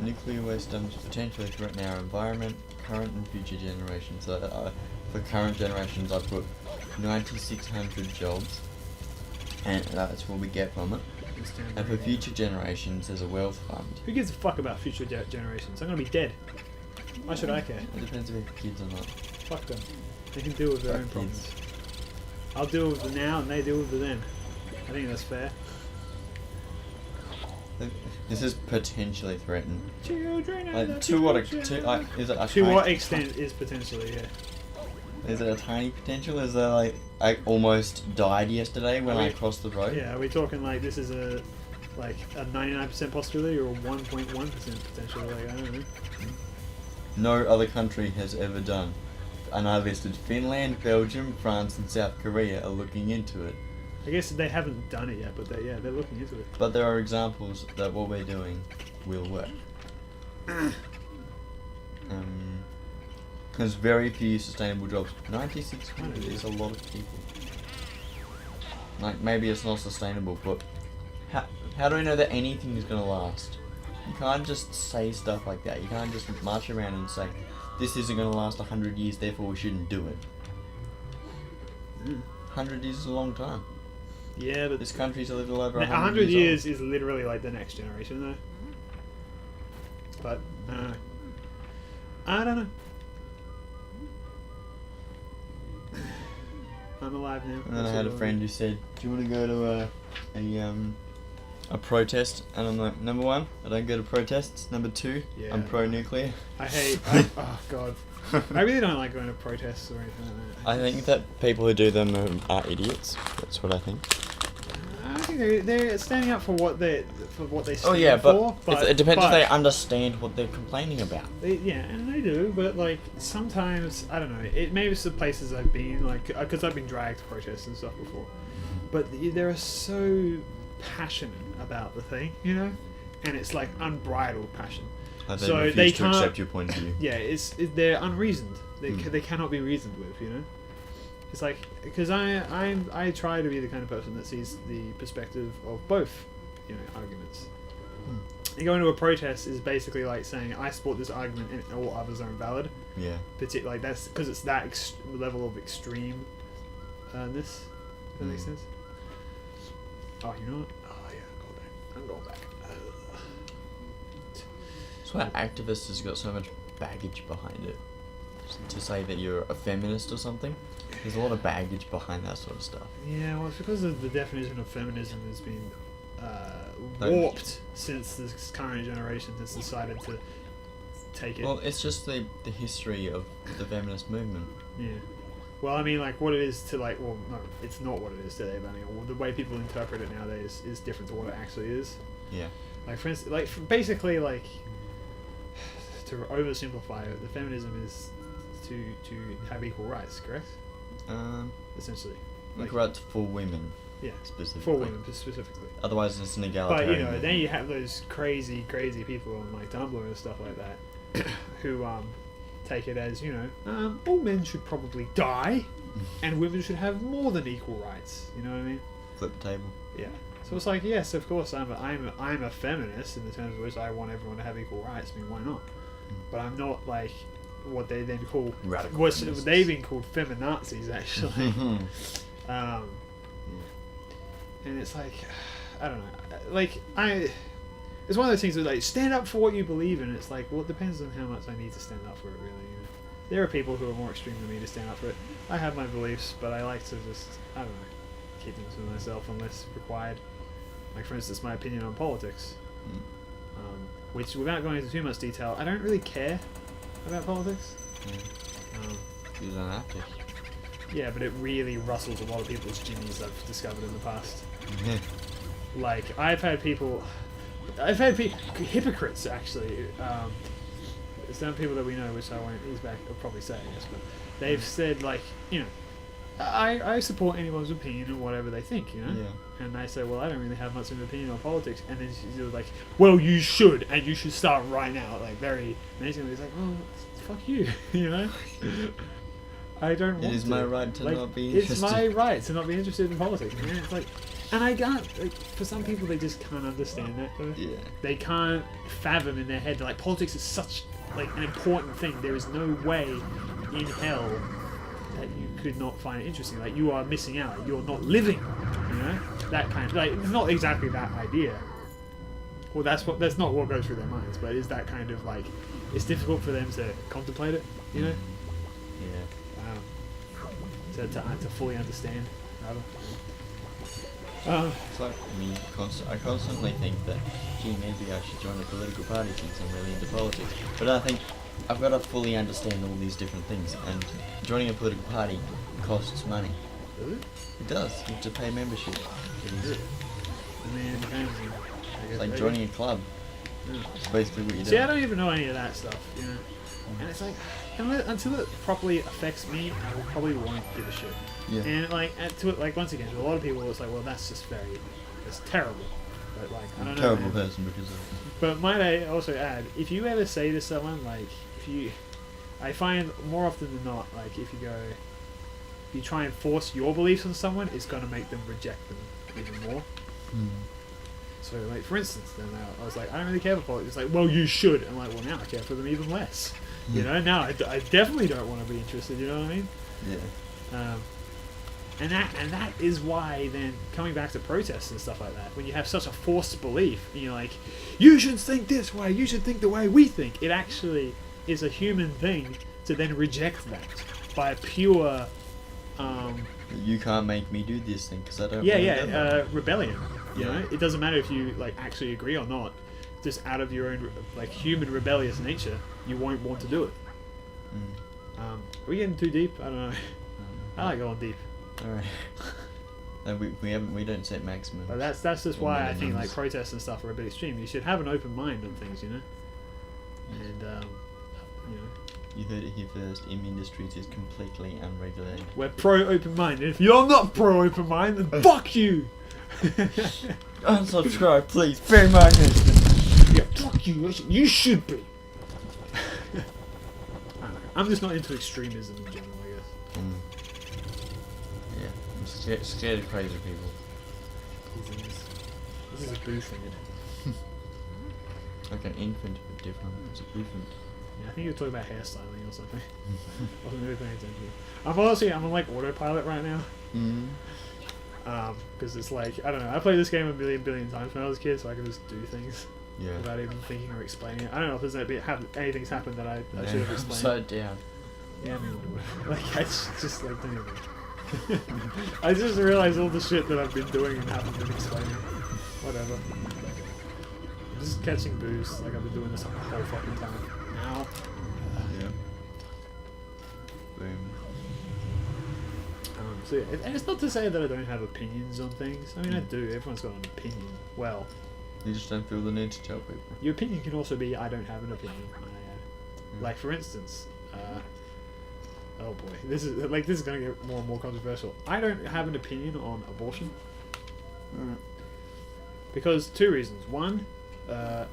nuclear waste dumps potentially threaten our environment, current and future generations. So, for current generations, I put 9,600 jobs, and that's what we get from it. And for future generations, there's a wealth fund. Who gives a fuck about future generations? I'm gonna be dead. Why should I care? It depends if they have kids or not. Fuck them. They can deal with their own problems. I'll deal with the now, and they deal with the then. I think that's fair. This is potentially threatened. Children To what extent is potentially, yeah. Is it a tiny potential? Is there like I almost died yesterday when I crossed the road? Yeah, are we talking like this is a 99% possibility or a 1.1% potential? Like, I don't know. No other country has ever done. And I listed Finland, Belgium, France and South Korea are looking into it. I guess they haven't done it yet, but they're looking into it. But there are examples that what we're doing will work. There's very few sustainable jobs. 9,600 is a lot of people. Like, maybe it's not sustainable, but how do we know that anything is going to last? You can't just say stuff like that. You can't just march around and say, this isn't going to last 100 years, therefore we shouldn't do it. 100 years is a long time. Yeah, but this country's a little over 100 100 years is literally like the next generation, though. But, I don't know. I don't know. I'm alive now. And then I had a friend who said, do you want to go to a protest? And I'm like, number one, I don't go to protests. Number two, yeah. I'm pro-nuclear. Oh god. I really don't like going to protests or anything like that. I think that people who do them are idiots. That's what I think. I think they're standing up for what they stand oh yeah, for. But it depends if they understand what they're complaining about. Yeah, and they do, but like sometimes I don't know. It maybe it's the places I've been, like because I've been dragged to protests and stuff before. But they're so passionate about the thing, you know, and it's like unbridled passion. So they can't accept your point of view. Yeah, they're unreasoned. They cannot be reasoned with, you know. It's like because I try to be the kind of person that sees the perspective of both, you know, arguments. And going to a protest is basically like saying I support this argument and all others are invalid. Yeah. Particularly like that's because it's that level of extremeness. Does that make sense? Oh, you know what? Oh yeah, I'm going back. That's why activists has got so much baggage behind it. To say that you're a feminist or something, there's a lot of baggage behind that sort of stuff. Yeah, well, it's because of the definition of feminism has been warped since this current generation has decided to take it. Well, it's just the history of the feminist movement. Yeah. Well, I mean, like, what it is to, like, well, no, it's not what it is today, but I mean, the way people interpret it nowadays is different to what it actually is. Yeah. Like, for instance, like, basically, like, to oversimplify it, the feminism is to have equal rights, correct? Essentially. Like, equal rights for women. Yeah, specifically. for women specifically. Otherwise, it's an egalitarian. But, you know, then you have those crazy people on, like, Tumblr and stuff like that who, take it as, you know, all men should probably die and women should have more than equal rights. You know what I mean? Flip the table. Yeah. So it's like, yes, of course, I'm a feminist in the terms of which I want everyone to have equal rights. I mean, why not? But I'm not like what they then call radical. They've been called feminazis actually. And it's like, I don't know, like it's one of those things that like stand up for what you believe in. It's like, well, it depends on how much I need to stand up for it, really. You know? There are people who are more extreme than me to stand up for it. I have my beliefs, but I like to just, I don't know, keep them to myself unless required. Like, for instance, my opinion on politics, which, without going into too much detail, I don't really care about politics. You don't have to. Yeah, but it really rustles a lot of people's jimmies, I've discovered in the past. Like, I've had hypocrites actually. Some people that we know, which I won't ease back, I'll probably say, I guess, but they've said, like, you know, I support anyone's opinion on whatever they think, you know? Yeah. And they say, well, I don't really have much of an opinion on politics. And then she's like, well, you should, and you should start right now. Like, very amazingly, it's like, well, fuck you, you know? I don't want to. It is my right to like, not be interested. It's my right to not be interested in politics, man. It's like, And I can't, like, for some people, they just can't understand that, though. Yeah. They can't fathom in their head, like, politics is such, like, an important thing. There is no way in hell that you could not find it interesting. Like, you are missing out. You're not living, you know? That kind of, like, it's not exactly that idea. Well, that's not what goes through their minds, but it's that kind of, like, it's difficult for them to contemplate it, you know? Yeah. To fully understand, rather. It's like me, I constantly think that, gee, maybe I should join a political party since I'm really into politics. But I think I've got to fully understand all these different things, and joining a political party costs money. Does it? It does. You have to pay membership. I mean, it depends. It's like joining a club. Yeah. It's basically what you do. See, I don't even know any of that stuff, you know? And it's like, until it properly affects me, I will probably won't give a shit. Yeah. And like, once again, to a lot of people, it's like, well, that's terrible. But like, I don't know. Terrible man. person because of it. But might I also add, if you ever say to someone, like, I find more often than not, like, if you try and force your beliefs on someone, it's going to make them reject them even more. So, like, for instance, then I was like, I don't really care for politics. It's like, well, you should. I'm like, well, now I care for them even less. You know, now I definitely don't want to be interested, you know what I mean? Yeah. And that is why then coming back to protests and stuff like that, when you have such a forced belief, and you're like, you should think this way, you should think the way we think. It actually is a human thing to then reject that by pure. You can't make me do this thing because I don't. Rebellion. You Yeah. know, it doesn't matter if you like actually agree or not. Just out of your own like human rebellious nature, you won't want to do it. Are we getting too deep? I don't know. I like going deep. Alright. No, we don't set maximum. But that's just why I think like protests and stuff are a bit extreme. You should have an open mind on things, you know. And you know, you heard it here first. IM Industries is completely unregulated. we're pro open minded. If you're not pro open minded, then fuck you. Unsubscribe, please. Very much. Yeah, fuck you. You should be. I don't know. I'm just not into extremism in general, I guess. Yeah, I'm scared of crazy people. This is a booth in it. Like an infant, but different. It's a infant. Yeah, I think you were talking about hairstyling or something. I wasn't really paying attention. I'm on like autopilot right now. Because it's like, I don't know, I played this game a billion times when I was a kid, so I can just do things without even thinking or explaining it. I don't know if there's anything's happened that I should have explained. Upside down. Yeah, I mean, like, I just like, don't even. I just realized all the shit that I've been doing and haven't been explaining. Whatever. I'm just catching booze, like I've been doing this the whole fucking time. Now. Yeah. Boom. So yeah, and it's not to say that I don't have opinions on things. I mean, I do. Everyone's got an opinion. Well, you just don't feel the need to tell people. Your opinion can also be, I don't have an opinion. Might I add. Like for instance, oh boy, this is going to get more and more controversial. I don't have an opinion on abortion. Because two reasons. One, I've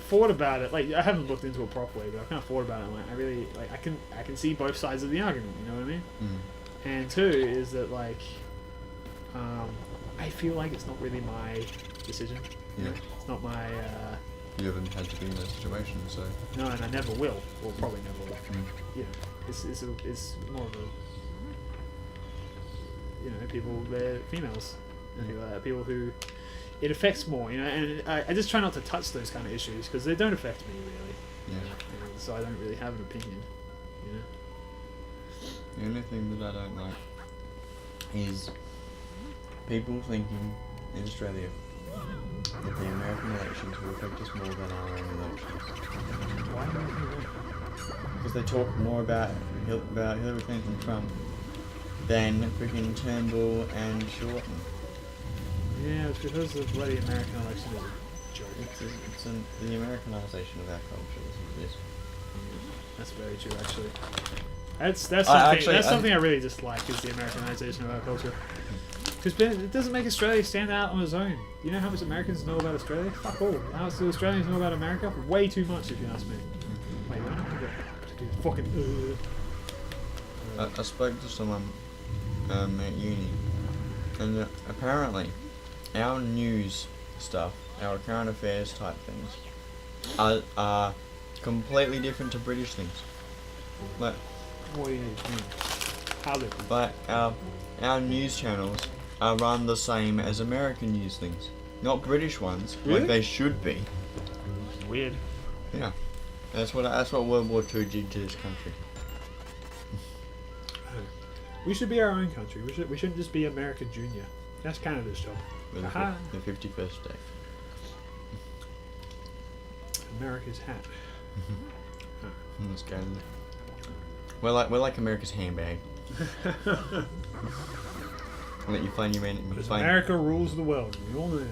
thought about it. Like I haven't looked into it properly, but I've kind of thought about it. And, like I really I can see both sides of the argument. You know what I mean? And two is that like, I feel like it's not really my decision. Yeah. It's not my. You haven't had to be in that situation, so. No, and I never will. Or probably never will. You know, it's more of a. You know, people, they're females. And people like that. People who it affects more, you know, and I just try not to touch those kind of issues because they don't affect me really. Yeah. And so I don't really have an opinion, you know. The only thing that I don't like is people thinking in Australia that the American elections will affect us more than our own elections. Why do you think that? Because they talk more about Hillary Clinton and Trump than freaking Turnbull and Shorten. Yeah, it's because the bloody American election is a joke. It's the Americanization of our culture. This is this. That's very true, actually. That's something I really dislike is the Americanization of our culture. Because it doesn't make Australia stand out on its own. You know how much Americans know about Australia? Fuck all. How much do Australians know about America? Way too much, if you ask me. Wait, I don't have to do fucking. I spoke to someone at uni, And apparently, our news stuff, our current affairs type things, are completely different to British things. Like, What do you mean? How different? But our news channels are run the same as American news things, not British ones, Really? like they should be. Weird. Yeah, that's what World War II did to this country. We should be our own country. We shouldn't just be America Junior. That's Canada's job. With Aha. the 51st day. America's hat. Let's go. We're like America's handbag. Let you find your man. Because America rules the world. We all know that.